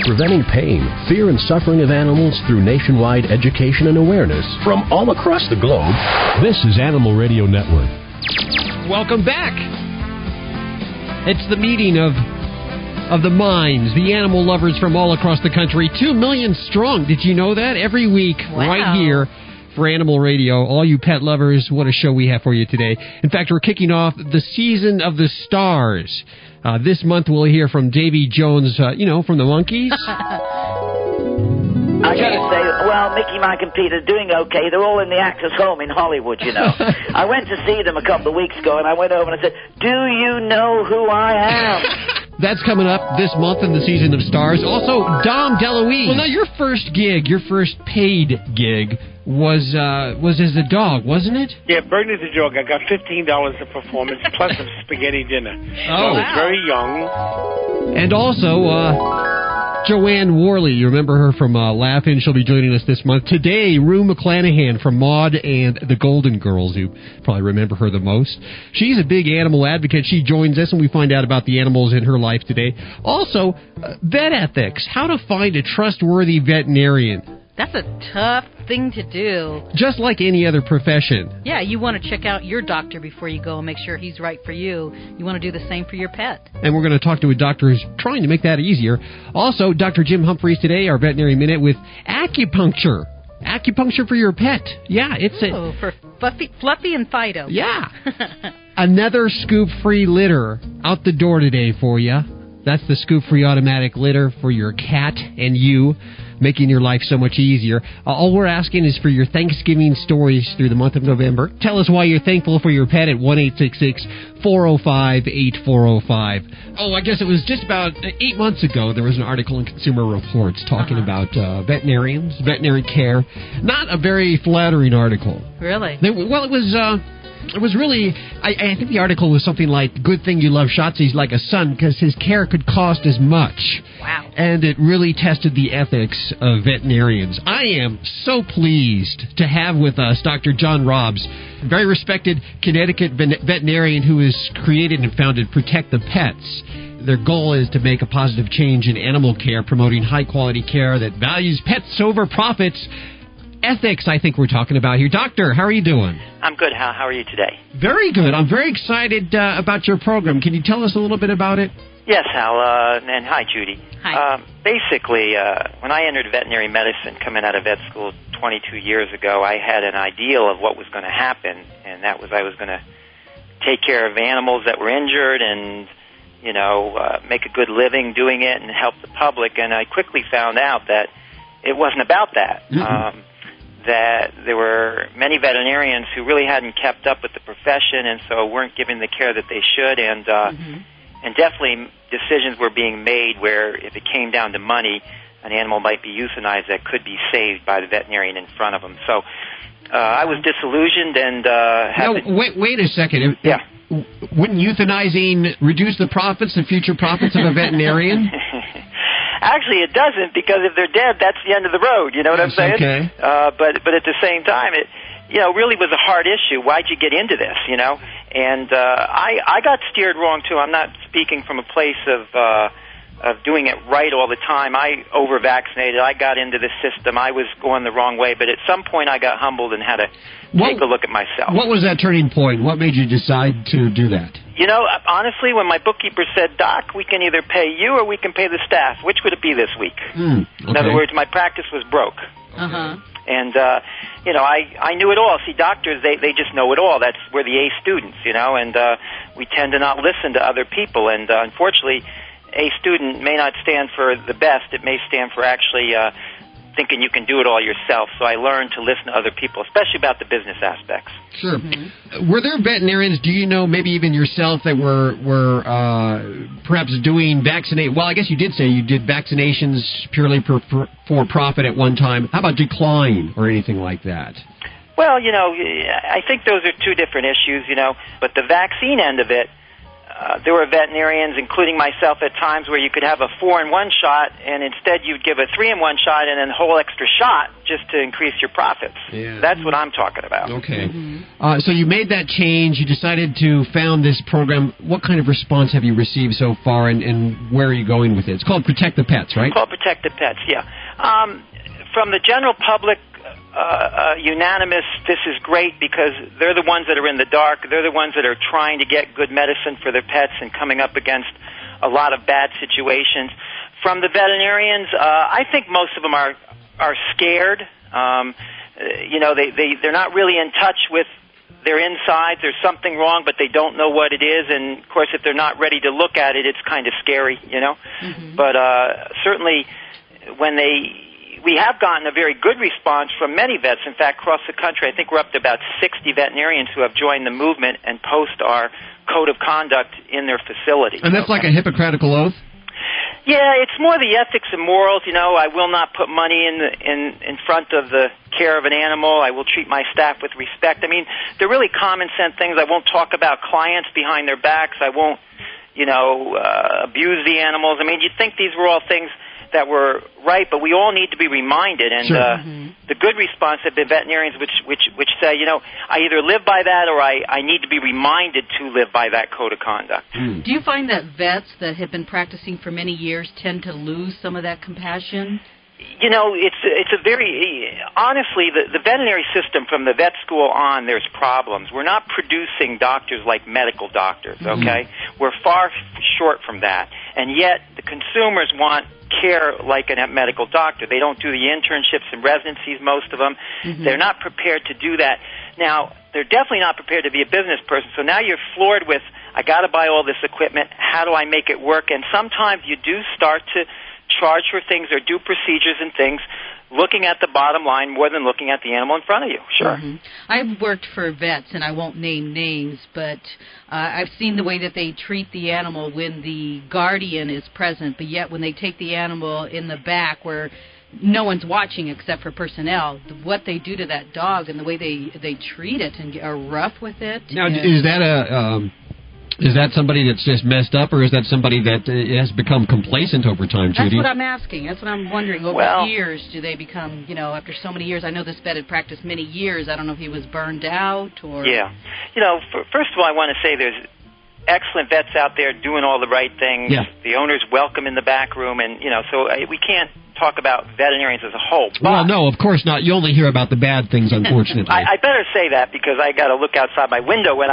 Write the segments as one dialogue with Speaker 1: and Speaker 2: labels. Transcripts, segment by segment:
Speaker 1: preventing pain, fear, and suffering of animals through nationwide education and awareness from all across the globe. This is Animal Radio Network.
Speaker 2: Welcome back. It's the meeting of the minds, the animal lovers from all across the country. 2 million strong. Did you know that? Every week, right here for Animal Radio. All you pet lovers, what a show we have for you today. In fact, we're kicking off the season of the stars. This month we'll hear from Davy Jones, from the Monkees.
Speaker 3: I gotta say, well, Mickey, Mike, and Pete are doing okay. They're all in the Actors Home in Hollywood, you know. I went to see them a couple of weeks ago, and I went over and I said, "Do you know who I am?"
Speaker 2: That's coming up this month in the season of stars. Also, Dom DeLuise. Well, now your first paid gig, was as a dog, wasn't it?
Speaker 4: Yeah, Bernie the dog. I got $15 a performance plus a spaghetti dinner. So I was very young.
Speaker 2: And also, Joanne Worley, you remember her from Laugh-In. She'll be joining us this month. Today, Rue McClanahan from Maude and the Golden Girls. You probably remember her the most. She's a big animal advocate. She joins us, and we find out about the animals in her life today. Also, vet ethics, how to find a trustworthy veterinarian.
Speaker 5: That's a tough thing to do.
Speaker 2: Just like any other profession.
Speaker 5: Yeah, you want to check out your doctor before you go and make sure he's right for you. You want to do the same for your pet.
Speaker 2: And we're going to talk to a doctor who's trying to make that easier. Also, Dr. Jim Humphreys today, our Veterinary Minute, with acupuncture. Acupuncture for your pet. Yeah, it's
Speaker 5: for Fluffy and Fido.
Speaker 2: Yeah. Another scoop-free litter out the door today for you. That's the scoop-free automatic litter for your cat and you, making your life so much easier. All we're asking is for your Thanksgiving stories through the month of November. Tell us why you're thankful for your pet at 1-866-405-8405. Oh, I guess it was just about 8 months ago, there was an article in Consumer Reports talking about veterinarians, veterinary care. Not a very flattering article.
Speaker 5: Really?
Speaker 2: It was really, I think the article was something like, good thing you love Shotzi's like a son because his care could cost as much.
Speaker 5: Wow.
Speaker 2: And it really tested the ethics of veterinarians. I am so pleased to have with us Dr. John Robbs, a very respected Connecticut veterinarian who has created and founded Protect the Pets. Their goal is to make a positive change in animal care, promoting high-quality care that values pets over profits. Ethics, I think we're talking about here. Doctor, how are you doing?
Speaker 6: I'm good. How are you today?
Speaker 2: Very good. I'm very excited about your program. Can you tell us a little bit about it?
Speaker 6: Yes, Hal, and hi, Judy.
Speaker 5: Hi.
Speaker 6: Basically, when I entered veterinary medicine coming out of vet school 22 years ago, I had an ideal of what was going to happen, and that was I was going to take care of animals that were injured and, make a good living doing it and help the public, and I quickly found out that it wasn't about that.
Speaker 2: Mm-hmm.
Speaker 6: That there were many veterinarians who really hadn't kept up with the profession and so weren't giving the care that they should, and definitely decisions were being made where if it came down to money, an animal might be euthanized that could be saved by the veterinarian in front of them. So I was disillusioned and
Speaker 2: wait a second.
Speaker 6: Yeah.
Speaker 2: Wouldn't euthanizing reduce the future profits of a veterinarian?
Speaker 6: Actually, it doesn't, because if they're dead, that's the end of the road. You know what I'm saying?
Speaker 2: Okay.
Speaker 6: But at the same time, it really was a hard issue. Why'd you get into this? And I got steered wrong too. I'm not speaking from a place of doing it right all the time. I over-vaccinated. I got into the system. I was going the wrong way. But at some point, I got humbled and had to take a look at myself.
Speaker 2: What was that turning point? What made you decide to do that?
Speaker 6: Honestly, when my bookkeeper said, "Doc, we can either pay you or we can pay the staff, which would it be this week?"
Speaker 2: Okay.
Speaker 6: In other words, my practice was broke.
Speaker 5: Uh-huh.
Speaker 6: And, I knew it all. See, doctors, they just know it all. We're the A students, and we tend to not listen to other people. And unfortunately, A student may not stand for the best. It may stand for actually thinking you can do it all yourself. So I learned to listen to other people, especially about the business aspects.
Speaker 2: Sure. Mm-hmm. Were there veterinarians, do you know, maybe even yourself, that were perhaps doing well, I guess you did say you did vaccinations purely for profit at one time. How about decline or anything like that?
Speaker 6: Well, I think those are two different issues, but the vaccine end of it, there were veterinarians, including myself at times, where you could have a 4-in-1 shot, and instead you'd give a 3-in-1 shot and then a whole extra shot just to increase your profits.
Speaker 2: Yeah.
Speaker 6: That's what I'm talking about.
Speaker 2: Okay. So you made that change. You decided to found this program. What kind of response have you received so far, and where are you going with it? It's called Protect the Pets, right?
Speaker 6: It's called Protect the Pets, yeah. From the general public, unanimous, this is great because they're the ones that are in the dark. They're the ones that are trying to get good medicine for their pets and coming up against a lot of bad situations. From the veterinarians, I think most of them are scared. They're not really in touch with their insides. There's something wrong, but they don't know what it is. And, of course, if they're not ready to look at it, it's kind of scary, But certainly when we have gotten a very good response from many vets. In fact, across the country, I think we're up to about 60 veterinarians who have joined the movement and post our code of conduct in their facility.
Speaker 2: And that's like a Hippocratical oath?
Speaker 6: Yeah, it's more the ethics and morals. I will not put money in front of the care of an animal. I will treat my staff with respect. I mean, they're really common sense things. I won't talk about clients behind their backs. I won't, abuse the animals. I mean, you'd think these were all things that were right, but we all need to be reminded. And the good response have been veterinarians which say, I either live by that or I need to be reminded to live by that code of conduct.
Speaker 5: Do you find that vets that have been practicing for many years tend to lose some of that compassion?
Speaker 6: It's a very, honestly, the veterinary system from the vet school on, there's problems. We're not producing doctors like medical doctors, okay? We're far short from that. And yet the consumers want care like a medical doctor. They don't do the internships and residencies, most of them. They're not prepared to do that. Now, they're definitely not prepared to be a business person. So now you're floored with, I got to buy all this equipment. How do I make it work? And sometimes you do start to charge for things or do procedures and things looking at the bottom line more than looking at the animal in front of you. Sure.
Speaker 5: I've worked for vets, and I won't name names, but I've seen the way that they treat the animal when the guardian is present, but yet when they take the animal in the back where no one's watching except for personnel, what they do to that dog and the way they treat it and are rough with it.
Speaker 2: Now, is that somebody that's just messed up, or is that somebody that has become complacent over time, Judy?
Speaker 5: That's what I'm asking. That's what I'm wondering. Over years, do they become, after so many years? I know this vet had practiced many years. I don't know if he was burned out or...
Speaker 6: Yeah. First of all, I want to say there's excellent vets out there doing all the right things. Yeah. The owner's welcome in the back room, and, so we can't talk about veterinarians as a whole.
Speaker 2: Well, no, of course not. You only hear about the bad things, unfortunately.
Speaker 6: I better say that because I got to look outside my window when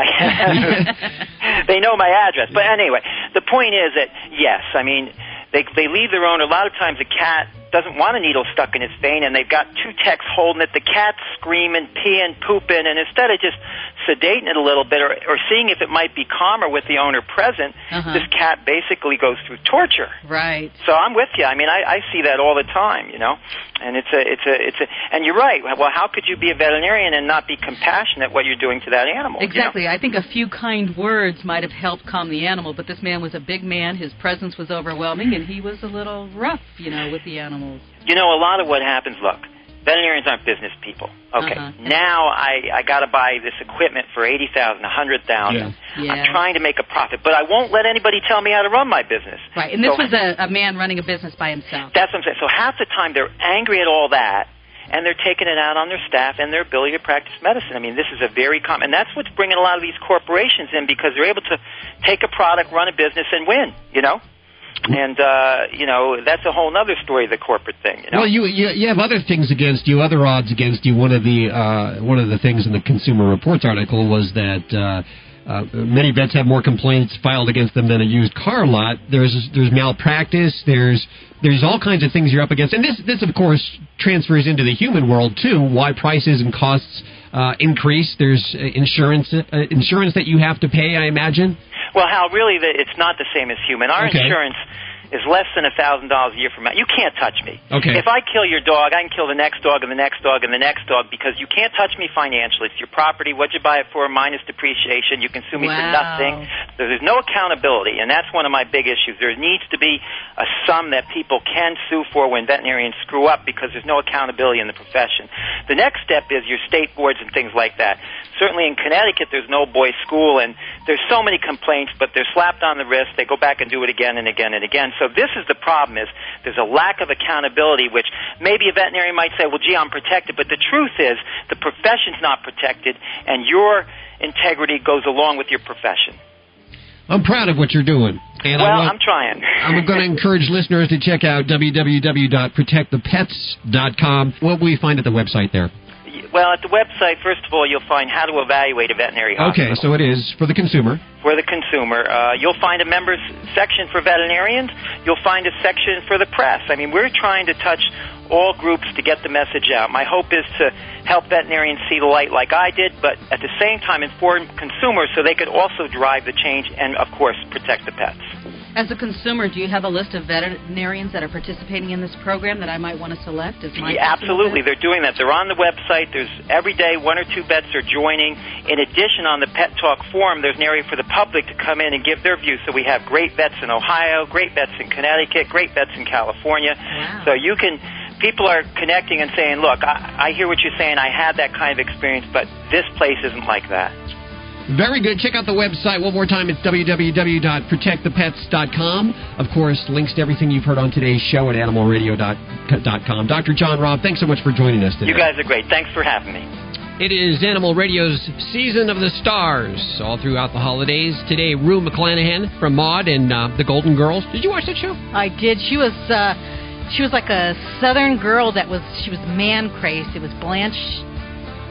Speaker 6: they know my address. But anyway, the point is that, yes, I mean, they leave their owner. A lot of times a cat doesn't want a needle stuck in its vein, and they've got 2 techs holding it. The cat's screaming, peeing, pooping, and instead of just sedating it a little bit or seeing if it might be calmer with the owner present, this cat basically goes through torture.
Speaker 5: Right.
Speaker 6: So I'm with you. I mean, I see that all the time, and it's a, and you're right. Well, how could you be a veterinarian and not be compassionate what you're doing to that animal?
Speaker 5: Exactly. I think a few kind words might have helped calm the animal, but this man was a big man. His presence was overwhelming, and he was a little rough, with the animals.
Speaker 6: A lot of what happens, look, veterinarians aren't business people. Okay, now I got to buy this equipment for $80,000, $100,000. Yeah. I'm trying to make a profit, but I won't let anybody tell me how to run my business.
Speaker 5: Right, and this was a man running a business by himself.
Speaker 6: That's what I'm saying. So half the time they're angry at all that, and they're taking it out on their staff and their ability to practice medicine. I mean, this is a very common, and that's what's bringing a lot of these corporations in because they're able to take a product, run a business, and win, And, that's a whole other story, the corporate thing.
Speaker 2: Well, you have other things against you, other odds against you. One of the things in the Consumer Reports article was that many vets have more complaints filed against them than a used car lot. There's malpractice. There's all kinds of things you're up against. And this, of course, transfers into the human world, too, why prices and costs increase. There's insurance that you have to pay, I imagine.
Speaker 6: Well, Hal, really, it's not the same as human. Our insurance is less than $1,000 a year from now. You can't touch me.
Speaker 2: Okay.
Speaker 6: If I kill your dog, I can kill the next dog and the next dog and the next dog because you can't touch me financially. It's your property. What'd you buy it for? Minus depreciation. You can sue me for nothing. So there's no accountability, and that's one of my big issues. There needs to be a sum that people can sue for when veterinarians screw up because there's no accountability in the profession. The next step is your state boards and things like that. Certainly in Connecticut, there's no boys' school, and there's so many complaints, but they're slapped on the wrist. They go back and do it again and again and again. So this is the problem, is there's a lack of accountability, which maybe a veterinarian might say, well, gee, I'm protected. But the truth is the profession's not protected, and your integrity goes along with your profession.
Speaker 2: I'm proud of what you're doing. And
Speaker 6: I'm trying.
Speaker 2: I'm going to encourage listeners to check out www.protectthepets.com. What will we find at the website there?
Speaker 6: Well, at the website, first of all, you'll find how to evaluate a veterinary hospital.
Speaker 2: Okay, so it is for the consumer.
Speaker 6: For the consumer. You'll find a members section for veterinarians. You'll find a section for the press. I mean, we're trying to touch all groups to get the message out. My hope is to help veterinarians see the light like I did, but at the same time inform consumers so they could also drive the change and, of course, protect the pets.
Speaker 5: As a consumer, do you have a list of veterinarians that are participating in this program that I might want to select?
Speaker 6: Absolutely. They're doing that. They're on the website. There's every day 1 or 2 vets are joining. In addition, on the Pet Talk forum, there's an area for the public to come in and give their views. So we have great vets in Ohio, great vets in Connecticut, great vets in California.
Speaker 5: Wow.
Speaker 6: So you can... People are connecting and saying, look, I hear what you're saying. I had that kind of experience, but this place isn't like that.
Speaker 2: Very good. Check out the website one more time. It's www.protectthepets.com. Of course, links to everything you've heard on today's show at animalradio.com. Dr. John Robb, thanks so much for joining us today.
Speaker 6: You guys are great. Thanks for having me.
Speaker 2: It is Animal Radio's Season of the Stars, all throughout the holidays. Today, Rue McClanahan from Maude and the Golden Girls. Did you watch that show?
Speaker 5: I did. She was like a Southern girl she was man-crazed. It was Blanche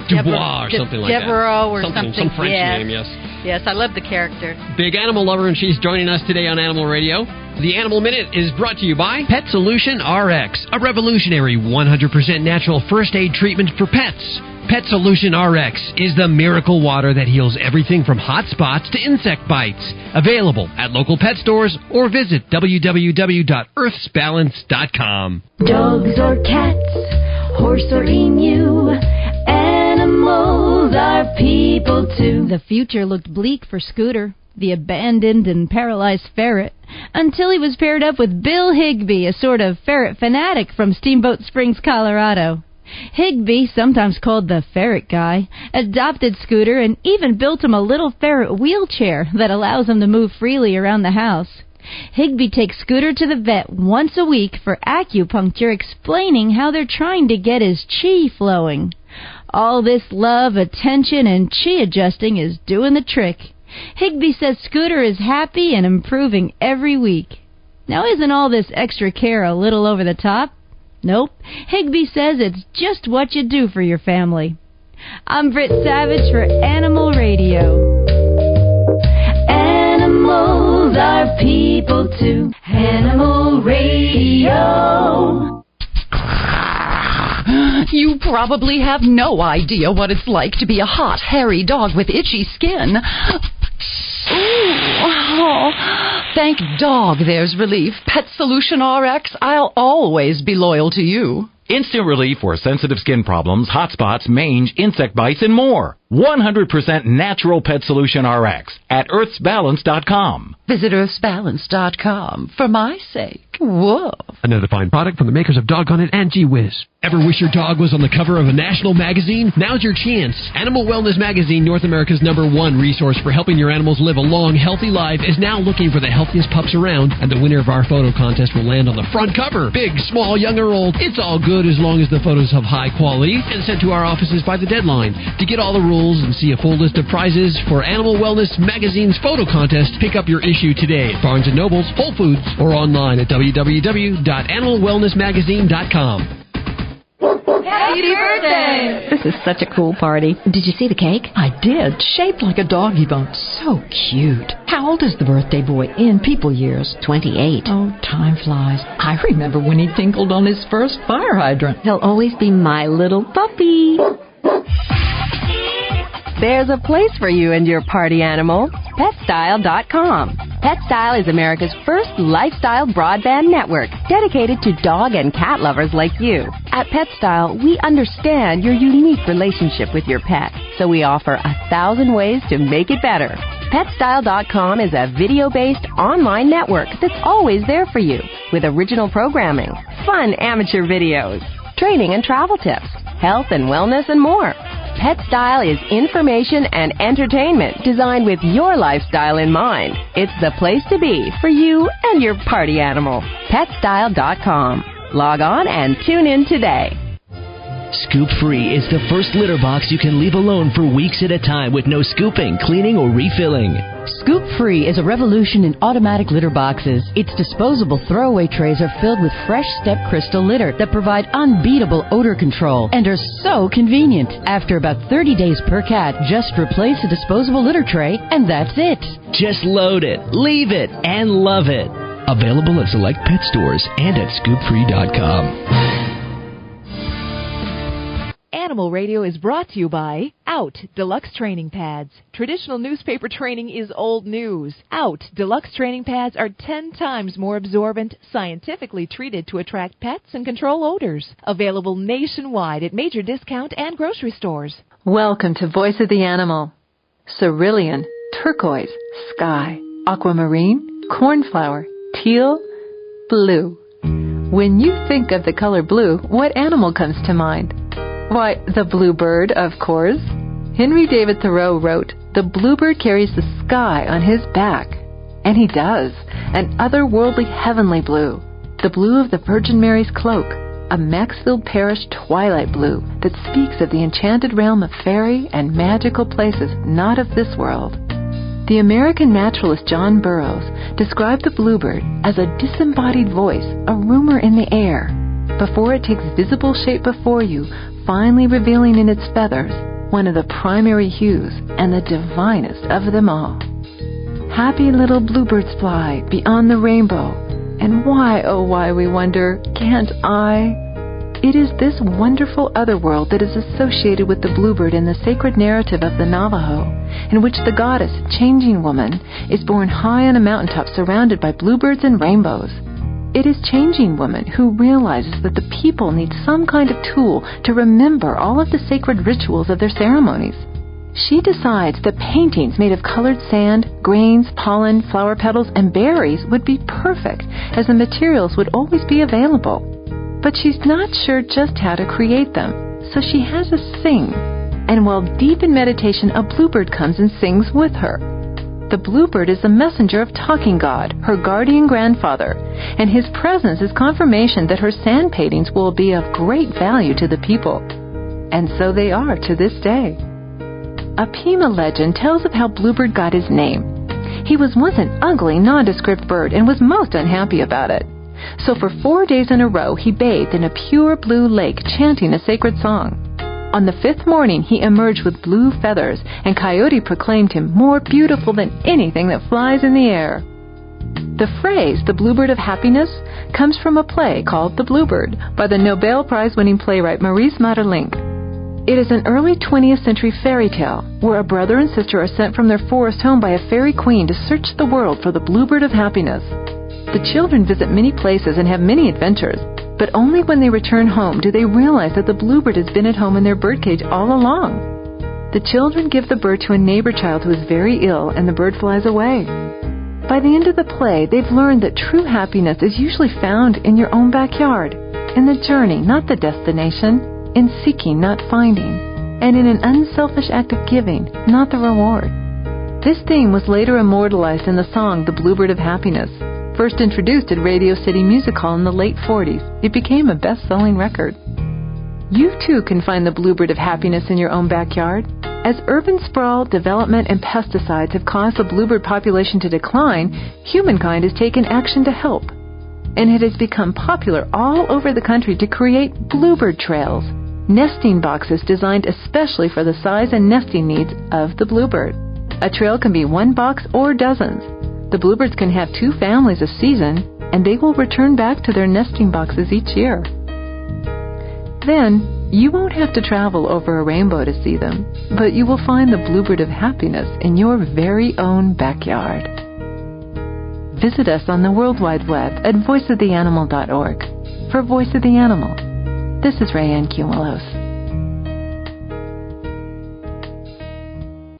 Speaker 2: Dubois or something like that.
Speaker 5: Devereaux or something.
Speaker 2: Some French name, yes.
Speaker 5: Yes, I love the character.
Speaker 2: Big animal lover, and she's joining us today on Animal Radio. The Animal Minute is brought to you by Pet Solution RX, a revolutionary 100% natural first aid treatment for pets. Pet Solution RX is the miracle water that heals everything from hot spots to insect bites. Available at local pet stores or visit www.earthsbalance.com.
Speaker 7: Dogs or cats, horse or emu, animals are people too.
Speaker 8: The future looked bleak for Scooter, the abandoned and paralyzed ferret, until he was paired up with Bill Higbee, a sort of ferret fanatic from Steamboat Springs, Colorado. Higbee, sometimes called the ferret guy, adopted Scooter and even built him a little ferret wheelchair that allows him to move freely around the house. Higbee takes Scooter to the vet once a week for acupuncture, explaining how they're trying to get his chi flowing. All this love, attention, and chi adjusting is doing the trick. Higbee says Scooter is happy and improving every week. Now, isn't all this extra care a little over the top? Nope. Higbee says it's just what you do for your family. I'm Britt Savage for Animal Radio.
Speaker 7: Animals are people too. Animal Radio.
Speaker 9: You probably have no idea what it's like to be a hot, hairy dog with itchy skin. Oh, thank dog there's relief. Pet Solution RX, I'll always be loyal to you.
Speaker 10: Instant relief for sensitive skin problems, hot spots, mange, insect bites, and more. 100% natural Pet Solution RX at earthsbalance.com.
Speaker 9: Visit earthsbalance.com for my sake. Whoa.
Speaker 2: Another fine product from the makers of Doggone It and Gee Whiz. Ever wish your dog was on the cover of a national magazine? Now's your chance. Animal Wellness Magazine, North America's #1 resource for helping your animals live a long, healthy life, is now looking for the healthiest pups around, and the winner of our photo contest will land on the front cover. Big, small, young or old, it's all good as long as the photos have high quality and sent to our offices by the deadline. To get all the rules and see a full list of prizes for Animal Wellness Magazine's photo contest, pick up your issue today at Barnes & Noble's, Whole Foods, or online at www.animalwellnessmagazine.com.
Speaker 8: Happy birthday!
Speaker 11: This is such a cool party. Did you see the cake?
Speaker 9: I did. Shaped like a doggy bone. So cute. How old is the birthday boy in people years?
Speaker 11: 28.
Speaker 9: Oh, time flies. I remember when he tinkled on his first fire hydrant.
Speaker 11: He'll always be my little puppy. There's a place for you and your party animal. PetStyle.com. PetStyle is America's first lifestyle broadband network dedicated to dog and cat lovers like you. At PetStyle, we understand your unique relationship with your pet, so we offer 1,000 ways to make it better. PetStyle.com is a video-based online network that's always there for you, with original programming, fun amateur videos, training and travel tips, health and wellness, and more. PetStyle is information and entertainment designed with your lifestyle in mind. It's the place to be for you and your party animal. PetStyle.com. Log on and tune in today.
Speaker 12: Scoop Free is the first litter box you can leave alone for weeks at a time with no scooping, cleaning, or refilling.
Speaker 8: Scoop Free is a revolution in automatic litter boxes. Its disposable throwaway trays are filled with fresh step crystal litter that provide unbeatable odor control and are so convenient. After about 30 days per cat, just replace a disposable litter tray and that's it.
Speaker 12: Just load it, leave it, and love it. Available at select pet stores and at scoopfree.com.
Speaker 13: Animal Radio is brought to you by Out Deluxe Training Pads. Traditional newspaper training is old news. Out Deluxe Training Pads are 10 times more absorbent, scientifically treated to attract pets and control odors. Available nationwide at major discount and grocery stores.
Speaker 14: Welcome to Voice of the Animal. Cerulean, turquoise, sky, aquamarine, cornflower, teal, blue. When you think of the color blue, what animal comes to mind? Why, the bluebird, of course. Henry David Thoreau wrote, "The bluebird carries the sky on his back." And he does, an otherworldly heavenly blue. The blue of the Virgin Mary's cloak, a Maxfield Parrish twilight blue that speaks of the enchanted realm of fairy and magical places not of this world. The American naturalist John Burroughs described the bluebird as a disembodied voice, a rumor in the air, before it takes visible shape before you, finally revealing in its feathers one of the primary hues and the divinest of them all. Happy little bluebirds fly beyond the rainbow, and why, oh why, we wonder, can't I? It is this wonderful otherworld that is associated with the bluebird in the sacred narrative of the Navajo, in which the goddess, Changing Woman, is born high on a mountaintop surrounded by bluebirds and rainbows. It is Changing Woman who realizes that the people need some kind of tool to remember all of the sacred rituals of their ceremonies. She decides that paintings made of colored sand, grains, pollen, flower petals, and berries would be perfect, as the materials would always be available. But she's not sure just how to create them, so she has us sing. And while deep in meditation, a bluebird comes and sings with her. The bluebird is the messenger of Talking God, her guardian grandfather, and his presence is confirmation that her sand paintings will be of great value to the people. And so they are to this day. A Pima legend tells of how Bluebird got his name. He was once an ugly, nondescript bird and was most unhappy about it. So for 4 days in a row, he bathed in a pure blue lake, chanting a sacred song. On the 5th morning, he emerged with blue feathers, and Coyote proclaimed him more beautiful than anything that flies in the air. The phrase, the bluebird of happiness, comes from a play called The Bluebird by the Nobel Prize-winning playwright Maurice Maeterlinck. It is an early 20th century fairy tale where a brother and sister are sent from their forest home by a fairy queen to search the world for the bluebird of happiness. The children visit many places and have many adventures, but only when they return home do they realize that the bluebird has been at home in their birdcage all along. The children give the bird to a neighbor child who is very ill, and the bird flies away. By the end of the play, they've learned that true happiness is usually found in your own backyard, in the journey, not the destination, in seeking, not finding, and in an unselfish act of giving, not the reward. This theme was later immortalized in the song The Bluebird of Happiness. First introduced at Radio City Music Hall in the late 40s, it became a best-selling record. You too can find the bluebird of happiness in your own backyard. As urban sprawl, development, and pesticides have caused the bluebird population to decline, humankind has taken action to help. And it has become popular all over the country to create bluebird trails, nesting boxes designed especially for the size and nesting needs of the bluebird. A trail can be one box or dozens. The bluebirds can have 2 families a season, and they will return back to their nesting boxes each year. Then, you won't have to travel over a rainbow to see them, but you will find the bluebird of happiness in your very own backyard. Visit us on the World Wide Web at voiceoftheanimal.org. For Voice of the Animal, this is Rayanne Cumulos.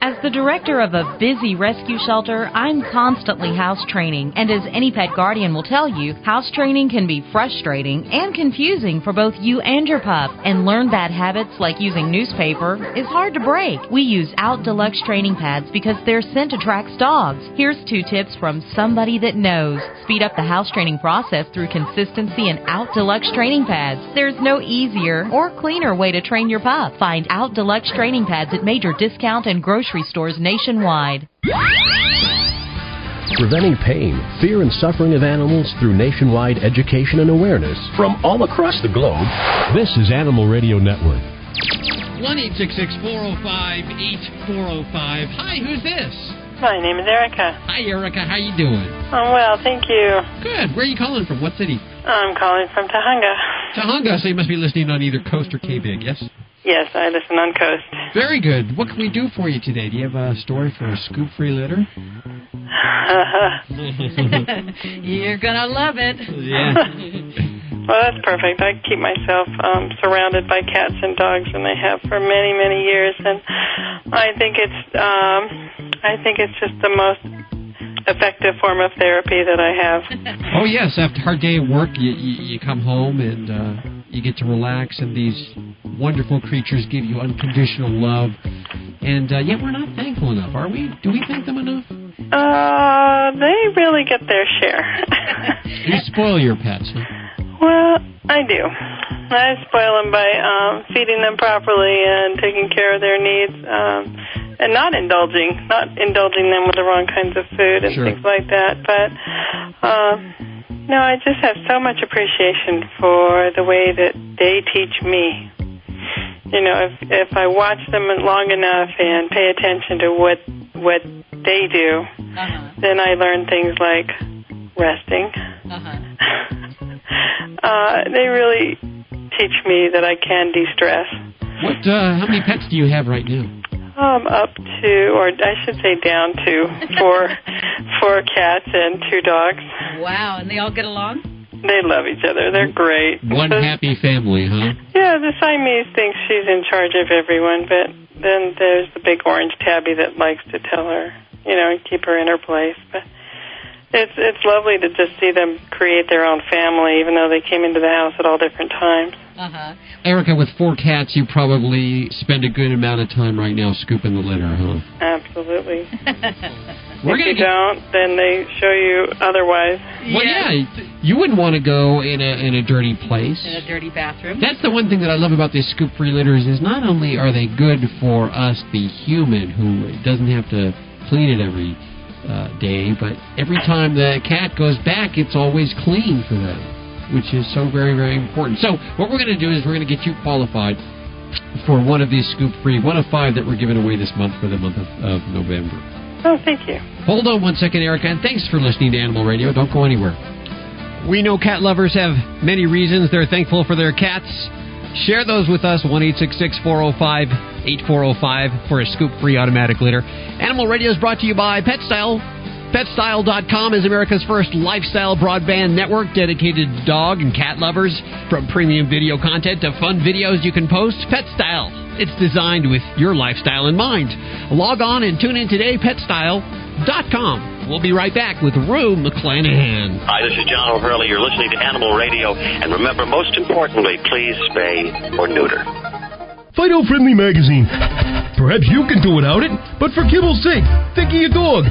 Speaker 15: As the director of a busy rescue shelter, I'm constantly house training. And as any pet guardian will tell you, house training can be frustrating and confusing for both you and your pup. And learn bad habits like using newspaper is hard to break. We use Out Deluxe training pads because their scent attracts dogs. Here's 2 tips from somebody that knows. Speed up the house training process through consistency and Out Deluxe training pads. There's no easier or cleaner way to train your pup. Find Out Deluxe training pads at major discount and grocery stores nationwide.
Speaker 1: Preventing pain, fear, and suffering of animals through nationwide education and awareness from all across the globe. This is Animal Radio Network.
Speaker 2: 1-866-405-8405. Hi, who's this?
Speaker 16: My name is Erica.
Speaker 2: Hi, Erica. How you doing?
Speaker 16: I'm well, thank you.
Speaker 2: Good. Where are you calling from? What city?
Speaker 16: I'm calling from Tahunga.
Speaker 2: Tahunga, so you must be listening on either Coast or K-Big, yes?
Speaker 16: Yes, I listen on Coast.
Speaker 2: Very good. What can we do for you today? Do you have a story for a scoop-free litter?
Speaker 5: You're going to love it.
Speaker 2: Yeah.
Speaker 16: Well, that's perfect. I keep myself surrounded by cats and dogs, and I have for many, many years. And I think it's just the most effective form of therapy that I have.
Speaker 2: Oh, yes. After a hard day at work, you come home and you get to relax, and these wonderful creatures give you unconditional love. And yet we're not thankful enough, are we? Do we thank them enough?
Speaker 16: They really get their share.
Speaker 2: You spoil your pets, huh?
Speaker 16: Well, I do. I spoil them by feeding them properly and taking care of their needs, and not indulging them with the wrong kinds of food and things like that. But no, I just have so much appreciation for the way that they teach me. You know, if I watch them long enough and pay attention to what they do, then I learn things like resting. They really teach me that I can de-stress.
Speaker 2: How many pets do you have right now?
Speaker 16: Up to, or I should say down to, four cats and 2 dogs.
Speaker 5: Wow, and they all get along?
Speaker 16: They love each other. They're great.
Speaker 2: One happy family, huh?
Speaker 16: Yeah, the Siamese thinks she's in charge of everyone, but then there's the big orange tabby that likes to tell her, and keep her in her place. But it's lovely to just see them create their own family, even though they came into the house at all different times.
Speaker 2: Erica, with 4 cats, you probably spend a good amount of time right now scooping the litter, huh?
Speaker 16: Absolutely. If you don't, then they show you otherwise.
Speaker 2: Well, yeah, you wouldn't want to go in a dirty place.
Speaker 5: In a dirty bathroom.
Speaker 2: That's the one thing that I love about these scoop-free litters is not only are they good for us, the human, who doesn't have to clean it every day, but every time the cat goes back, it's always clean for them, which is so very, very important. So what we're going to do is we're going to get you qualified for one of these scoop-free, one of 5 that we're giving away this month for the month of November.
Speaker 16: Oh, thank you.
Speaker 2: Hold on one second, Erica, and thanks for listening to Animal Radio. Don't go anywhere. We know cat lovers have many reasons they're thankful for their cats. Share those with us, 1-866-405-8405 for a scoop-free automatic litter. Animal Radio is brought to you by Pet Style. PetStyle.com is America's first lifestyle broadband network dedicated to dog and cat lovers. From premium video content to fun videos you can post, PetStyle. It's designed with your lifestyle in mind. Log on and tune in today, PetStyle.com. We'll be right back with Rue McClanahan.
Speaker 17: Hi, this is John O'Hurley. You're listening to Animal Radio. And remember, most importantly, please spay or neuter.
Speaker 18: Fido Friendly Magazine. Perhaps you can do without it, but for kibble's sake, think of your dog.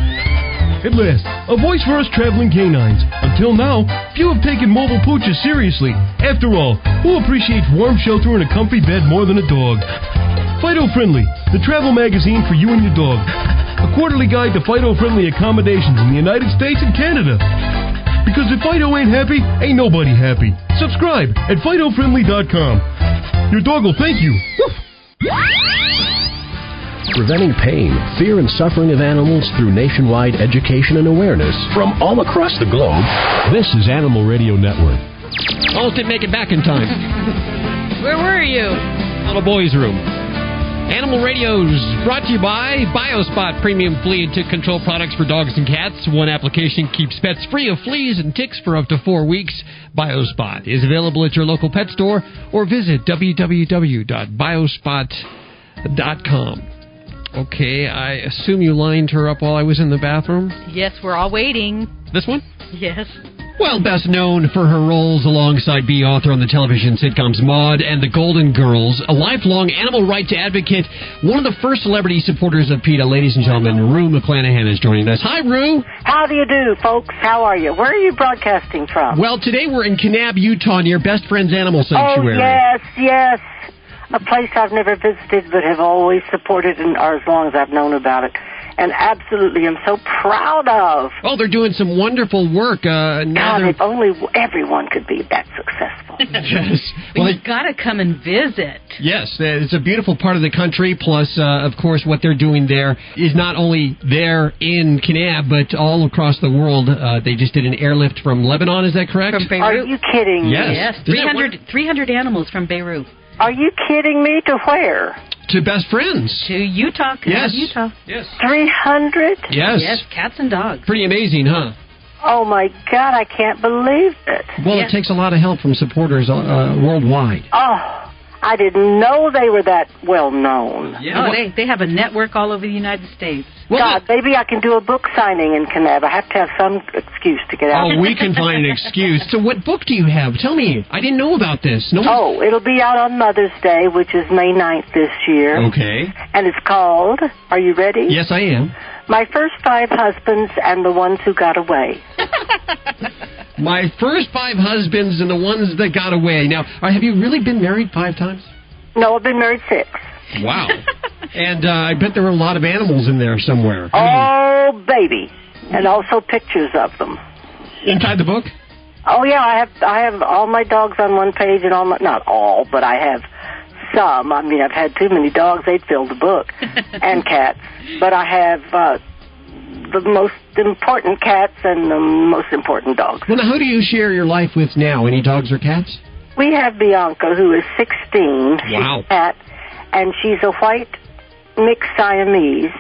Speaker 18: At last, a voice for us traveling canines. Until now, few have taken mobile pooches seriously. After all, who appreciates warm shelter and a comfy bed more than a dog? Fido Friendly, the travel magazine for you and your dog. A quarterly guide to Fido-friendly accommodations in the United States and Canada. Because if Fido ain't happy, ain't nobody happy. Subscribe at FidoFriendly.com. Your dog will thank you. Woof.
Speaker 1: Preventing pain, fear, and suffering of animals through nationwide education and awareness from all across the globe. This is Animal Radio Network.
Speaker 2: Almost didn't make it back in time.
Speaker 5: Where were you?
Speaker 2: Little boy's room. Animal Radio's brought to you by BioSpot Premium Flea and Tick Control Products for dogs and cats. One application keeps pets free of fleas and ticks for up to 4 weeks. BioSpot is available at your local pet store or visit www.biospot.com. Okay, I assume you lined her up while I was in the bathroom?
Speaker 5: Yes, we're all waiting.
Speaker 2: This one?
Speaker 5: Yes.
Speaker 2: Well, best known for her roles alongside B. author on the television sitcoms Maude and The Golden Girls, a lifelong animal rights advocate, one of the first celebrity supporters of PETA, ladies and gentlemen, Rue McClanahan is joining us. Hi, Rue.
Speaker 19: How do you do, folks? How are you? Where are you broadcasting from?
Speaker 2: Well, today we're in Kanab, Utah, near Best Friends Animal Sanctuary.
Speaker 19: Oh, yes. A place I've never visited but have always supported or as long as I've known about it. And absolutely am so proud of.
Speaker 2: Oh, they're doing some wonderful work.
Speaker 19: God, if only everyone could be that successful.
Speaker 2: Yes.
Speaker 5: Well, you've got to come and visit.
Speaker 2: Yes, it's a beautiful part of the country. Plus, of course, what they're doing there is not only there in Kanab, but all across the world. They just did an airlift from Lebanon, is that correct?
Speaker 5: From Beirut.
Speaker 19: Are you kidding me?
Speaker 2: Yes.
Speaker 5: 300 animals from Beirut.
Speaker 19: Are you kidding me? To where?
Speaker 2: To Best Friends.
Speaker 5: To Utah, Kanab, Utah.
Speaker 2: Yes.
Speaker 19: 300?
Speaker 2: Yes.
Speaker 5: Yes, cats and dogs.
Speaker 2: Pretty amazing, huh?
Speaker 19: Oh, my God, I can't believe it.
Speaker 2: Well, it takes a lot of help from supporters worldwide.
Speaker 19: Oh, I didn't know they were that well known.
Speaker 5: Yeah. Oh, they have a network all over the United States.
Speaker 19: God, maybe I can do a book signing in Kanab. I have to have some excuse to get out.
Speaker 2: Oh, we can find an excuse. So what book do you have? Tell me. I didn't know about this.
Speaker 19: Oh, it'll be out on Mother's Day, which is May 9th this year.
Speaker 2: Okay.
Speaker 19: And it's called, are you ready?
Speaker 2: Yes, I am.
Speaker 19: My First 5 Husbands and the Ones Who Got Away.
Speaker 2: My First 5 Husbands and the Ones That Got Away. Now, have you really been married 5 times?
Speaker 19: No, I've been married 6.
Speaker 2: Wow. And I bet there were a lot of animals in there somewhere.
Speaker 19: Oh, baby. And also pictures of them.
Speaker 2: Inside the book?
Speaker 19: Oh, yeah, I have all my dogs on one page and not all, but I have some. I mean, I've had too many dogs, they'd fill the book. And cats. But I have the most important cats and the most important dogs.
Speaker 2: Well, now, who do you share your life with now? Any dogs or cats?
Speaker 19: We have Bianca, who is 16.
Speaker 2: Wow.
Speaker 19: She's a cat, and she's a white mixed Siamese.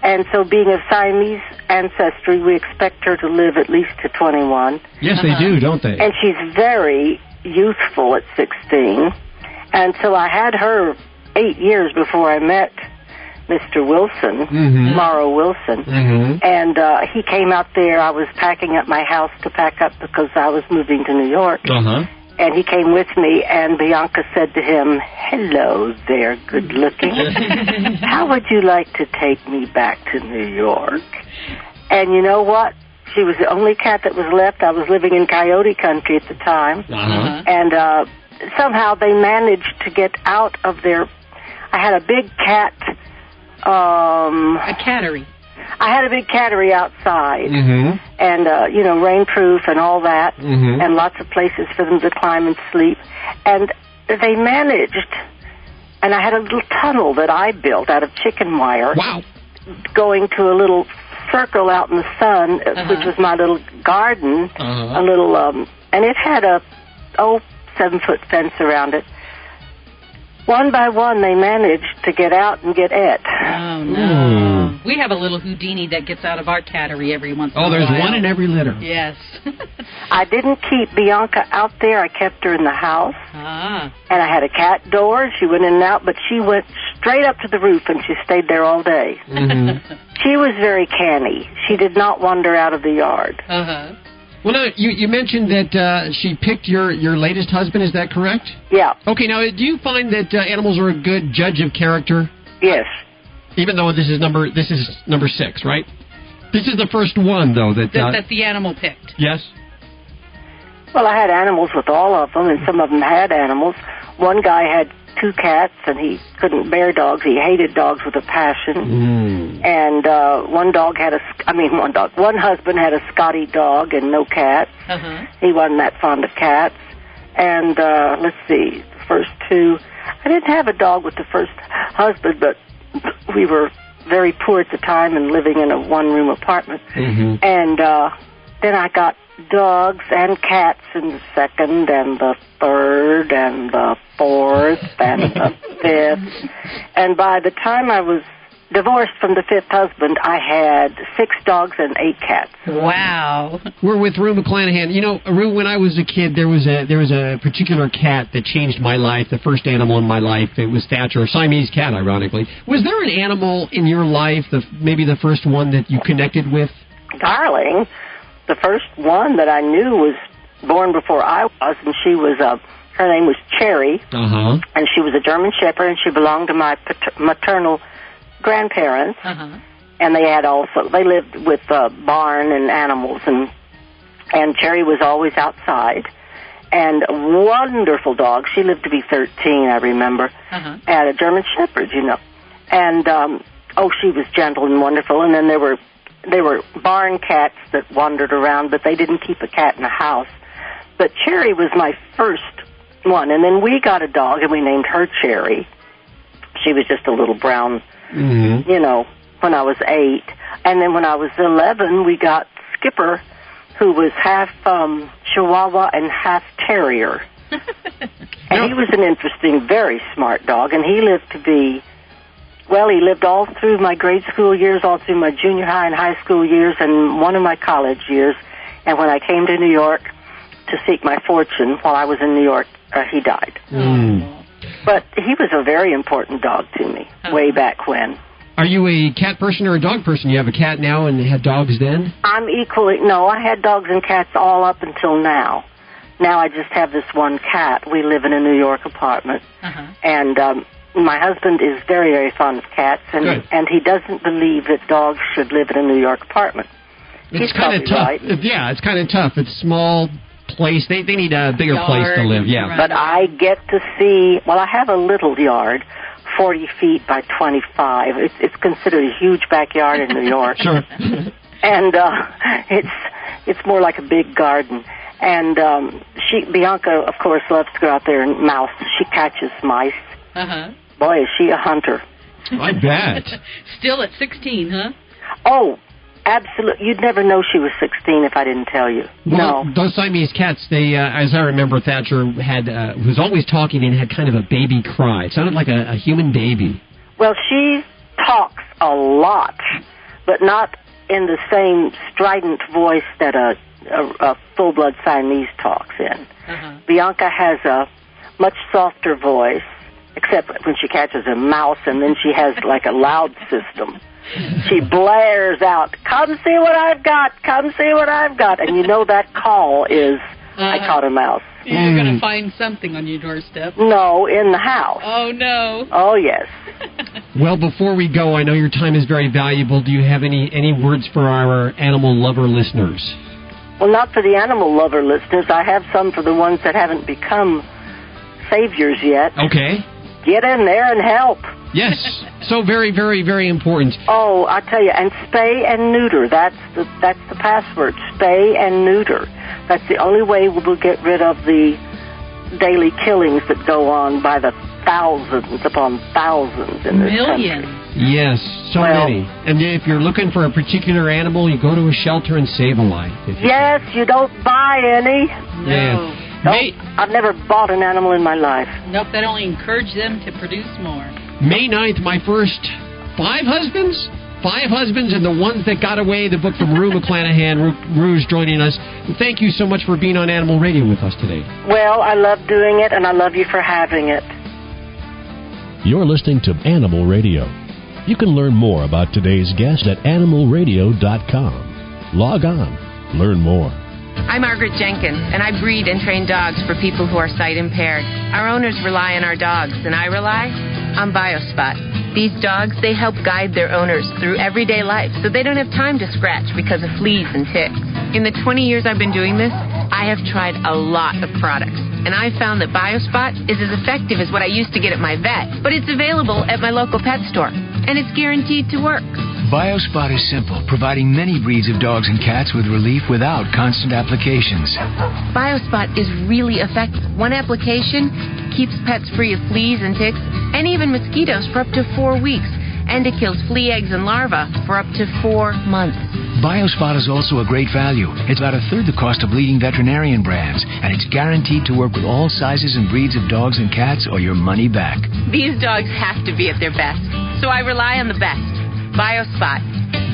Speaker 19: And so being of Siamese ancestry, we expect her to live at least to 21.
Speaker 2: Yes, they do, don't they?
Speaker 19: And she's very youthful at 16. And so I had her 8 years before I met Mr. Wilson, Morrow Wilson. And he came out there. I was packing up my house to pack up because I was moving to New York. And he came with me, and Bianca said to him, "Hello there, good looking. How would you like to take me back to New York?" And you know what? She was the only cat that was left. I was living in Coyote Country at the time. And somehow they managed to get out of their... I had a big cat...
Speaker 5: a cattery.
Speaker 19: I had a big cattery outside, and, rainproof and all that, and lots of places for them to climb and sleep. And they managed, and I had a little tunnel that I built out of chicken wire, going to a little circle out in the sun, which was my little garden, a little, and it had a, 7-foot fence around it. One by one, they managed to get out and get it.
Speaker 5: Oh, no. We have a little Houdini that gets out of our cattery every once in a while.
Speaker 2: Oh, there's one in every litter.
Speaker 5: Yes.
Speaker 19: I didn't keep Bianca out there. I kept her in the house. And I had a cat door. She went in and out, but she went straight up to the roof, and she stayed there all day. She was very canny. She did not wander out of the yard.
Speaker 2: Well, now, you mentioned that she picked your latest husband. Is that correct?
Speaker 19: Yeah.
Speaker 2: Okay, now, do you find that animals are a good judge of character?
Speaker 19: Yes.
Speaker 2: Even though this is number 6, right? This is the first one, though, that
Speaker 5: the animal picked.
Speaker 2: Yes.
Speaker 19: Well, I had animals with all of them, and some of them had animals. One guy had 2 cats, and he couldn't bear dogs. He hated dogs with a passion. And one husband had a Scotty dog and no cats. He wasn't that fond of cats. And let's see, the first 2, I didn't have a dog with the first husband, but we were very poor at the time and living in a 1-room apartment. And then I got dogs and cats in the second and the third and the fourth and the fifth. And by the time I was divorced from the fifth husband, I had 6 dogs and 8 cats.
Speaker 5: Wow.
Speaker 2: We're with Rue McClanahan. You know, Rue, when I was a kid, there was a particular cat that changed my life, the first animal in my life. It was Thatcher, a Siamese cat, ironically. Was there an animal in your life, maybe the first one that you connected with?
Speaker 19: Darling, the first one that I knew was born before I was, and she was her name was Cherry, and she was a German Shepherd, and she belonged to my maternal grandparents, and they lived with a barn and animals, and Cherry was always outside, and a wonderful dog. She lived to be 13, I remember, at a German Shepherd, you know, and she was gentle and wonderful. And then there were barn cats that wandered around, but they didn't keep a cat in the house. But Cherry was my first one, and then we got a dog, and we named her Cherry. She was just a little brown, you know, when I was 8. And then when I was 11, we got Skipper, who was half Chihuahua and half Terrier. And he was an interesting, very smart dog, and he lived all through my grade school years, all through my junior high and high school years, and one of my college years. And when I came to New York to seek my fortune while I was in New York, he died. But he was a very important dog to me way back when.
Speaker 2: Are you a cat person or a dog person? You have a cat now and had dogs then?
Speaker 19: I had dogs and cats all up until now. Now I just have this one cat. We live in a New York apartment. And my husband is very, very fond of cats, and he doesn't believe that dogs should live in a New York apartment.
Speaker 2: It's kind of tough.
Speaker 19: Right.
Speaker 2: Yeah, it's kind of tough. It's small place. They need a bigger place to live. Yeah.
Speaker 19: Right. But I get to see. Well, I have a little yard, 40 feet by 25. It's considered a huge backyard in New York.
Speaker 2: Sure.
Speaker 19: And it's more like a big garden. And Bianca, of course, loves to go out there and mouse. She catches mice. Boy, is she a hunter.
Speaker 2: I bet.
Speaker 5: Still at 16, huh?
Speaker 19: Oh, absolutely. You'd never know she was 16 if I didn't tell you.
Speaker 2: Well,
Speaker 19: no.
Speaker 2: Those Siamese cats, they, as I remember, Thatcher was always talking and had kind of a baby cry. It sounded like a human baby.
Speaker 19: Well, she talks a lot, but not in the same strident voice that a full-blood Siamese talks in. Bianca has a much softer voice, except when she catches a mouse, and then she has like a loud system. She blares out, "Come see what I've got, come see what I've got." And you know that call is, I caught a mouse.
Speaker 5: You're going to find something on your doorstep.
Speaker 19: No, in the house.
Speaker 5: Oh, no.
Speaker 19: Oh, yes.
Speaker 2: Well, before we go, I know your time is very valuable. Do you have any words for our animal lover listeners?
Speaker 19: Well, not for the animal lover listeners. I have some for the ones that haven't become saviors yet.
Speaker 2: Okay.
Speaker 19: Get in there and help.
Speaker 2: Yes. So very, very, very important.
Speaker 19: Oh, I tell you, and spay and neuter. That's the password. Spay and neuter. That's the only way we'll get rid of the daily killings that go on by the thousands upon thousands in this
Speaker 5: Millions.
Speaker 19: country.
Speaker 2: Yes, so many. And if you're looking for a particular animal, you go to a shelter and save a life.
Speaker 19: Yes, you don't buy any.
Speaker 2: Yeah.
Speaker 19: Nope, I've never bought an animal in my life.
Speaker 5: Nope, that only encouraged them to produce more.
Speaker 2: May 9th, my first 5 husbands? 5 husbands and the ones that got away, the book from Rue McClanahan. Rue's joining us. Thank you so much for being on Animal Radio with us today.
Speaker 19: Well, I love doing it, and I love you for having it.
Speaker 1: You're listening to Animal Radio. You can learn more about today's guest at animalradio.com. Log on. Learn more.
Speaker 20: I'm Margaret Jenkins, and I breed and train dogs for people who are sight impaired. Our owners rely on our dogs, and I rely on BioSpot. These dogs, they help guide their owners through everyday life so they don't have time to scratch because of fleas and ticks. In the 20 years I've been doing this, I have tried a lot of products, and I found that BioSpot is as effective as what I used to get at my vet, but it's available at my local pet store, and it's guaranteed to work.
Speaker 21: BioSpot is simple, providing many breeds of dogs and cats with relief without constant applications.
Speaker 20: BioSpot is really effective. One application keeps pets free of fleas and ticks and even mosquitoes for up to 4 weeks. And it kills flea eggs and larvae for up to 4 months.
Speaker 21: BioSpot is also a great value. It's about a third the cost of leading veterinarian brands, and it's guaranteed to work with all sizes and breeds of dogs and cats or your money back.
Speaker 20: These dogs have to be at their best, so I rely on the best. BioSpot.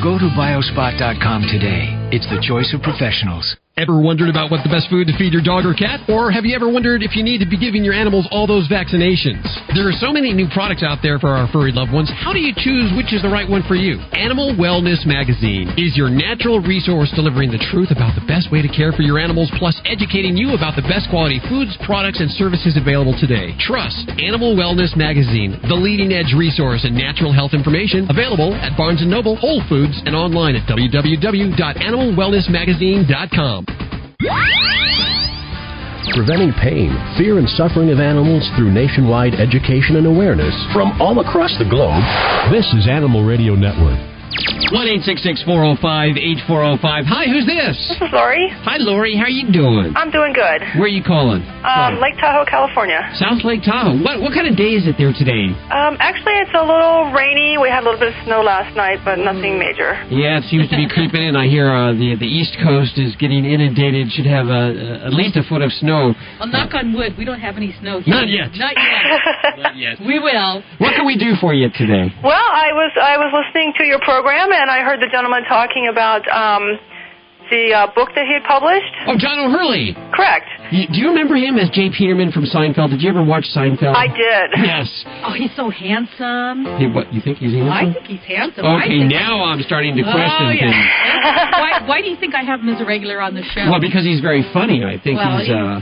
Speaker 21: Go to biospot.com today. It's the choice of professionals.
Speaker 2: Ever wondered about what the best food to feed your dog or cat? Or have you ever wondered if you need to be giving your animals all those vaccinations? There are so many new products out there for our furry loved ones. How do you choose which is the right one for you? Animal Wellness Magazine is your natural resource delivering the truth about the best way to care for your animals, plus educating you about the best quality foods, products, and services available today. Trust Animal Wellness Magazine, the leading edge resource in natural health information, available at Barnes & Noble, Whole Foods, and online at www.animalwellnessmagazine.com.
Speaker 1: Preventing pain, fear, and suffering of animals through nationwide education and awareness from all across the globe. This is Animal Radio Network.
Speaker 2: 1-866-405-8405. Hi, who's this?
Speaker 3: This is Lori.
Speaker 2: Hi, Lori. How are you doing?
Speaker 3: I'm doing good.
Speaker 2: Where are you calling?
Speaker 3: Lake Tahoe, California.
Speaker 2: South Lake Tahoe. What kind of day is it there today?
Speaker 3: Actually, it's a little rainy. We had a little bit of snow last night, but nothing major.
Speaker 2: Yeah, it seems to be creeping in. I hear the East Coast is getting inundated. Should have at least a foot of snow.
Speaker 5: Well, knock on wood, we don't have any snow here.
Speaker 2: Not yet.
Speaker 5: Not yet.
Speaker 2: Not yet.
Speaker 5: We will.
Speaker 2: What can we do for you today?
Speaker 3: Well, I was listening to your program, and I heard the gentleman talking about the book that he had published.
Speaker 2: Oh, John O'Hurley.
Speaker 3: Correct.
Speaker 2: Do you remember him as Jay Peterman from Seinfeld? Did you ever watch Seinfeld?
Speaker 3: I did.
Speaker 2: Yes.
Speaker 5: Oh, he's so handsome.
Speaker 2: Hey, what, you think he's handsome?
Speaker 5: I think he's handsome.
Speaker 2: Okay, now I'm starting to question things.
Speaker 5: Why do you think I have him as a regular on the show?
Speaker 2: Well, because he's very funny. I think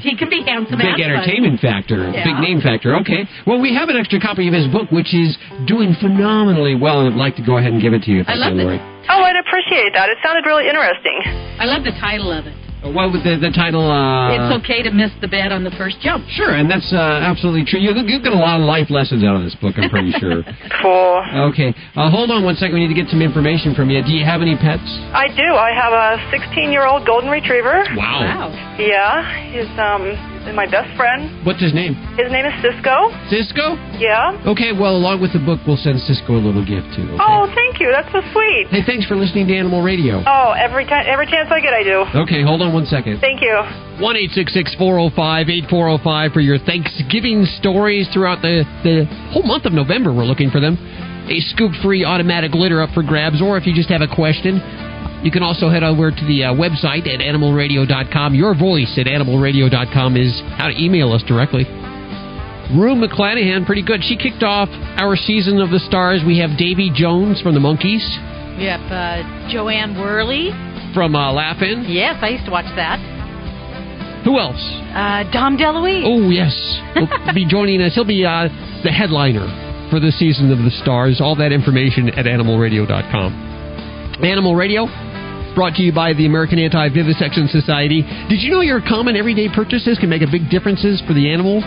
Speaker 5: he can be handsome.
Speaker 2: Big entertainment factor,
Speaker 5: Yeah.
Speaker 2: big name factor. Okay. Well, we have an extra copy of his book, which is doing phenomenally well, and I'd like to go ahead and give it to you.
Speaker 3: I love it. Oh, I'd appreciate that. It sounded really interesting.
Speaker 5: I love the title of it.
Speaker 2: What was the title?
Speaker 5: It's okay to miss the bed on the first jump.
Speaker 2: Sure, and that's absolutely true. You'll get a lot of life lessons out of this book, I'm pretty sure.
Speaker 3: Cool.
Speaker 2: Okay. Hold on one second. We need to get some information from you. Do you have any pets?
Speaker 3: I do. I have a 16-year-old golden retriever.
Speaker 2: Wow.
Speaker 3: Yeah. He's my best friend.
Speaker 2: What's his name?
Speaker 3: His name is Cisco.
Speaker 2: Cisco?
Speaker 3: Yeah.
Speaker 2: Okay, well, along with the book, we'll send Cisco a little gift, too. Okay?
Speaker 3: Oh, thank you. That's so sweet.
Speaker 2: Hey, thanks for listening to Animal Radio.
Speaker 3: Oh, every chance I get, I do.
Speaker 2: Okay, hold on one second.
Speaker 3: Thank you.
Speaker 2: 1-866-405-8405 for your Thanksgiving stories throughout the whole month of November. We're looking for them. A scoop-free automatic litter up for grabs, or if you just have a question, you can also head over to the website at animalradio.com. Your voice at animalradio.com is how to email us directly. Rue McClanahan, pretty good. She kicked off our season of the stars. We have Davy Jones from the Monkees.
Speaker 5: Yep, Joanne Worley.
Speaker 2: From Laugh-In.
Speaker 5: Yes, I used to watch that.
Speaker 2: Who else?
Speaker 5: Dom DeLuise.
Speaker 2: Oh, yes. He'll be joining us. He'll be the headliner for the season of the stars. All that information at animalradio.com. Animal Radio, brought to you by the American Anti-Vivisection Society. Did you know your common everyday purchases can make a big differences for the animal?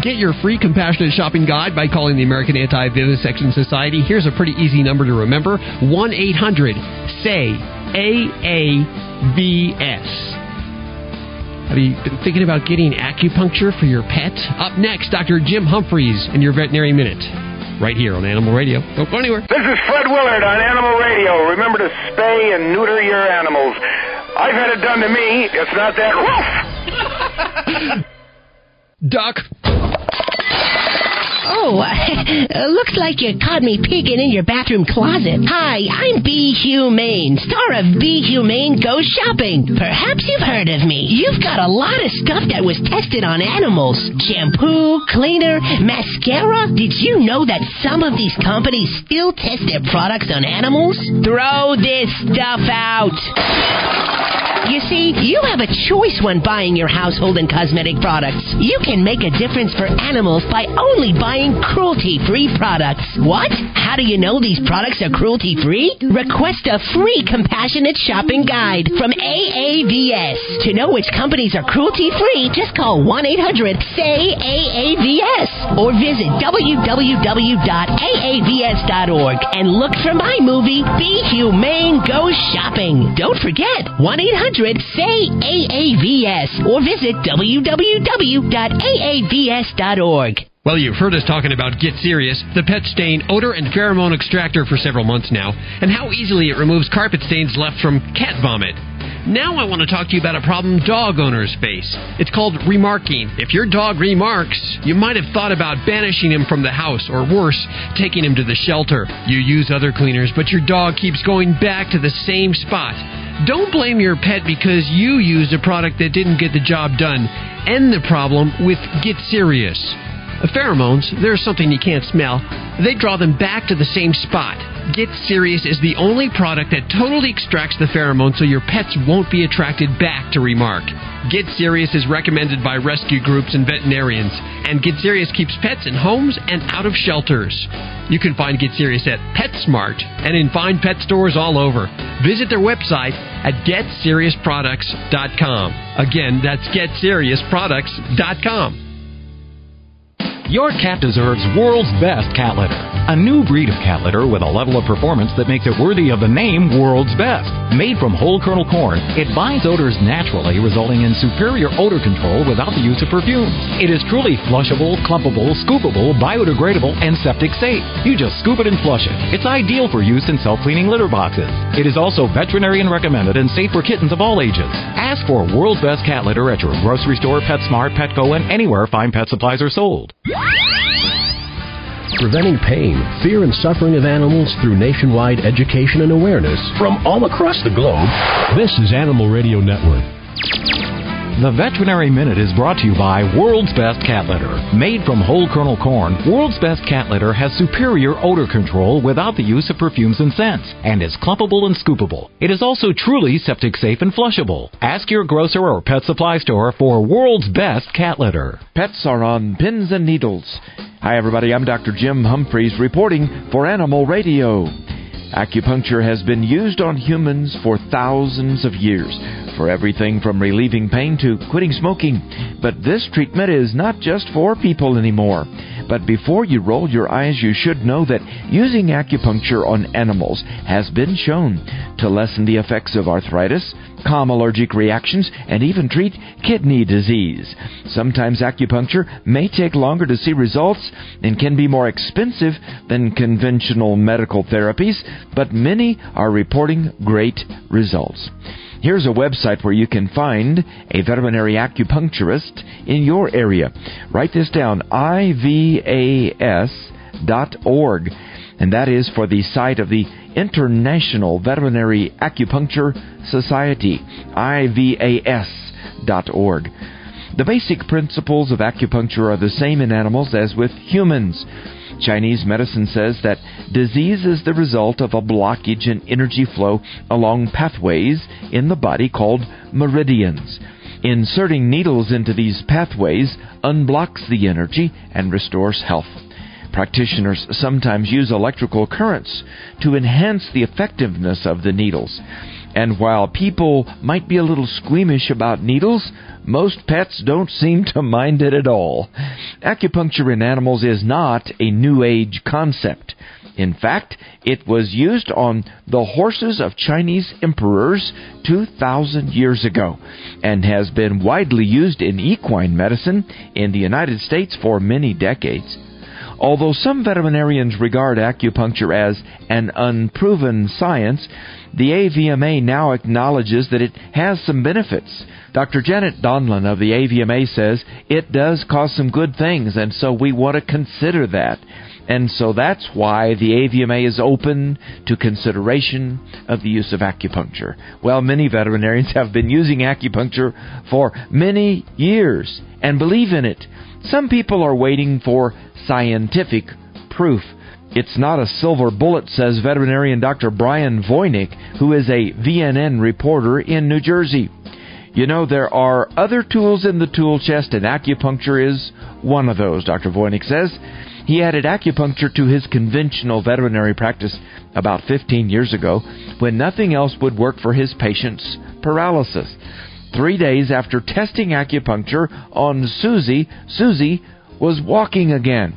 Speaker 2: Get your free compassionate shopping guide by calling the American Anti-Vivisection Society. Here's a pretty easy number to remember. 1-800-SAY-AAVS. Have you been thinking about getting acupuncture for your pet? Up next, Dr. Jim Humphreys and your Veterinary Minute. Right here on Animal Radio. Don't go anywhere.
Speaker 22: This is Fred Willard on Animal Radio. Remember to spay and neuter your animals. I've had it done to me. It's not that rough.
Speaker 2: Doc.
Speaker 23: Oh, looks like you caught me peeking in your bathroom closet. Hi, I'm Be Humane, star of Be Humane Goes Shopping. Perhaps you've heard of me. You've got a lot of stuff that was tested on animals. Shampoo, cleaner, mascara. Did you know that some of these companies still test their products on animals? Throw this stuff out. You see, you have a choice when buying your household and cosmetic products. You can make a difference for animals by only buying cruelty-free products. What? How do you know these products are cruelty-free? Request a free compassionate shopping guide from AAVS. To know which companies are cruelty-free, just call 1-800-SAY-AAVS or visit www.aavs.org and look for my movie, Be Humane Goes Shopping. Don't forget, 1-800-SAY-AAVS or visit www.aavs.org.
Speaker 2: Well, you've heard us talking about Get Serious, the pet stain, odor, and pheromone extractor for several months now, and how easily it removes carpet stains left from cat vomit. Now I want to talk to you about a problem dog owners face. It's called remarking. If your dog remarks, you might have thought about banishing him from the house, or worse, taking him to the shelter. You use other cleaners, but your dog keeps going back to the same spot. Don't blame your pet because you used a product that didn't get the job done. End the problem with Get Serious. Pheromones, they're something you can't smell. They draw them back to the same spot. Get Serious is the only product that totally extracts the pheromone so your pets won't be attracted back to remark. Get Serious is recommended by rescue groups and veterinarians, and Get Serious keeps pets in homes and out of shelters. You can find Get Serious at PetSmart and in fine pet stores all over. Visit their website at GetSeriousProducts.com. Again, that's GetSeriousProducts.com.
Speaker 10: Your cat deserves world's best cat litter. A new breed of cat litter with a level of performance that makes it worthy of the name World's Best. Made from whole kernel corn, it binds odors naturally, resulting in superior odor control without the use of perfumes. It is truly flushable, clumpable, scoopable, biodegradable, and septic safe. You just scoop it and flush it. It's ideal for use in self-cleaning litter boxes. It is also veterinarian recommended and safe for kittens of all ages. Ask for World's Best cat litter at your grocery store, PetSmart, Petco, and anywhere fine pet supplies are sold.
Speaker 1: Preventing pain, fear, and suffering of animals through nationwide education and awareness from all across the globe. This is Animal Radio Network.
Speaker 10: The Veterinary Minute is brought to you by World's Best Cat Litter. Made from whole kernel corn, World's Best Cat Litter has superior odor control without the use of perfumes and scents, and is clumpable and scoopable. It is also truly septic safe and flushable. Ask your grocer or pet supply store for World's Best Cat Litter.
Speaker 4: Pets are on pins and needles. Hi, everybody. I'm Dr. Jim Humphreys reporting for Animal Radio. Acupuncture has been used on humans for thousands of years, for everything from relieving pain to quitting smoking. But this treatment is not just for people anymore. But before you roll your eyes, you should know that using acupuncture on animals has been shown to lessen the effects of arthritis, calm allergic reactions, and even treat kidney disease. Sometimes acupuncture may take longer to see results and can be more expensive than conventional medical therapies, but many are reporting great results. Here's a website where you can find a veterinary acupuncturist in your area. Write this down, ivas.org, and that is for the site of the International Veterinary Acupuncture Society, ivas.org. The basic principles of acupuncture are the same in animals as with humans. Chinese medicine says that disease is the result of a blockage in energy flow along pathways in the body called meridians. Inserting needles into these pathways unblocks the energy and restores health. Practitioners sometimes use electrical currents to enhance the effectiveness of the needles. And while people might be a little squeamish about needles, most pets don't seem to mind it at all. Acupuncture in animals is not a New Age concept. In fact, it was used on the horses of Chinese emperors 2,000 years ago and has been widely used in equine medicine in the United States for many decades. Although some veterinarians regard acupuncture as an unproven science, the AVMA now acupuncture that it has some benefits. Dr. Janet Donlan of the AVMA says it does cause some good things, and so we want to consider that. And so that's why the AVMA is open to consideration of the use of acupuncture. Well, many veterinarians have been using acupuncture for many years and believe in it. Some people are waiting for scientific proof. It's not a silver bullet, says veterinarian Dr. Brian Voynick, who is a VNN reporter in New Jersey. You know, there are other tools in the tool chest, and acupuncture is one of those, Dr. Voynick says. He added acupuncture to his conventional veterinary practice about 15 years ago when nothing else would work for his patient's paralysis. 3 days after testing acupuncture on Susie, Susie was walking again.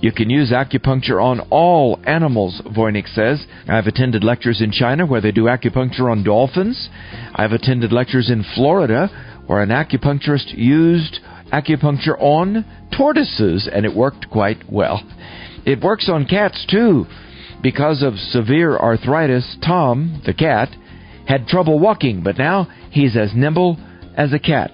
Speaker 4: You can use acupuncture on all animals, Voynick says. I've attended lectures in China where they do acupuncture on dolphins. I've attended lectures in Florida where an acupuncturist used acupuncture on tortoises, and it worked quite well. It works on cats, too. Because of severe arthritis, Tom, the cat, had trouble walking, but now he's as nimble as a cat,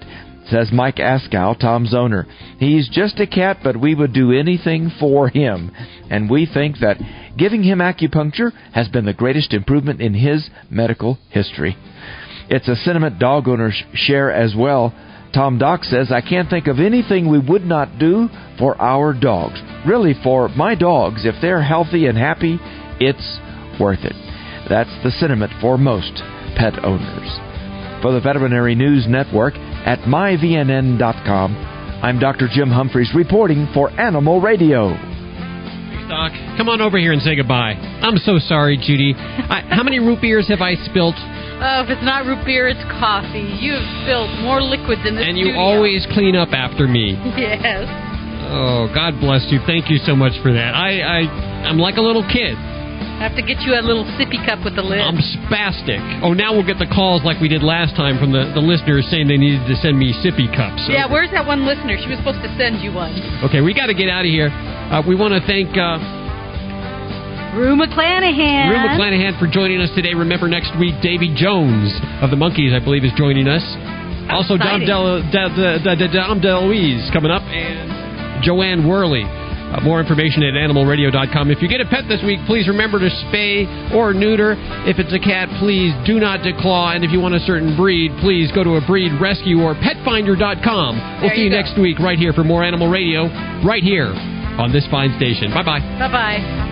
Speaker 4: says Mike Askow, Tom's owner. He's just a cat, but we would do anything for him, and we think that giving him acupuncture has been the greatest improvement in his medical history. It's a sentiment dog owners share as well. Tom Doc says, I can't think of anything we would not do for our dogs. Really, for my dogs, if they're healthy and happy, it's worth it. That's the sentiment for most pet owners. For the Veterinary News Network at myvnn.com, I'm Dr. Jim Humphreys reporting for Animal Radio.
Speaker 2: Thanks, Doc. Come on over here and say goodbye. I'm so sorry, Judy. How many root beers have I spilt?
Speaker 5: If it's not root beer, it's coffee. You've spilled more liquids in this
Speaker 2: And
Speaker 5: studio.
Speaker 2: you always clean up after me.
Speaker 5: Yes.
Speaker 2: Oh, God bless you. Thank you so much for that. I'm like a little kid.
Speaker 5: I have to get you a little sippy cup with the lid.
Speaker 2: I'm spastic. Oh, now we'll get the calls like we did last time from the listeners saying they needed to send me sippy cups. So.
Speaker 5: Yeah, where's that one listener? She was supposed to send you one.
Speaker 2: Okay, we got to get out of here. We want to thank
Speaker 5: Rue McClanahan.
Speaker 2: Rue McClanahan for joining us today. Remember, next week, Davy Jones of the Monkees, I believe, is joining us. Also, Dom DeLuise coming up, and Joanne Worley. More information at animalradio.com. If you get a pet this week, please remember to spay or neuter. If it's a cat, please do not declaw. And if you want a certain breed, please go to a breed rescue or petfinder.com. We'll see you next week right here for more Animal Radio, right here on this fine station. Bye-bye.
Speaker 5: Bye-bye.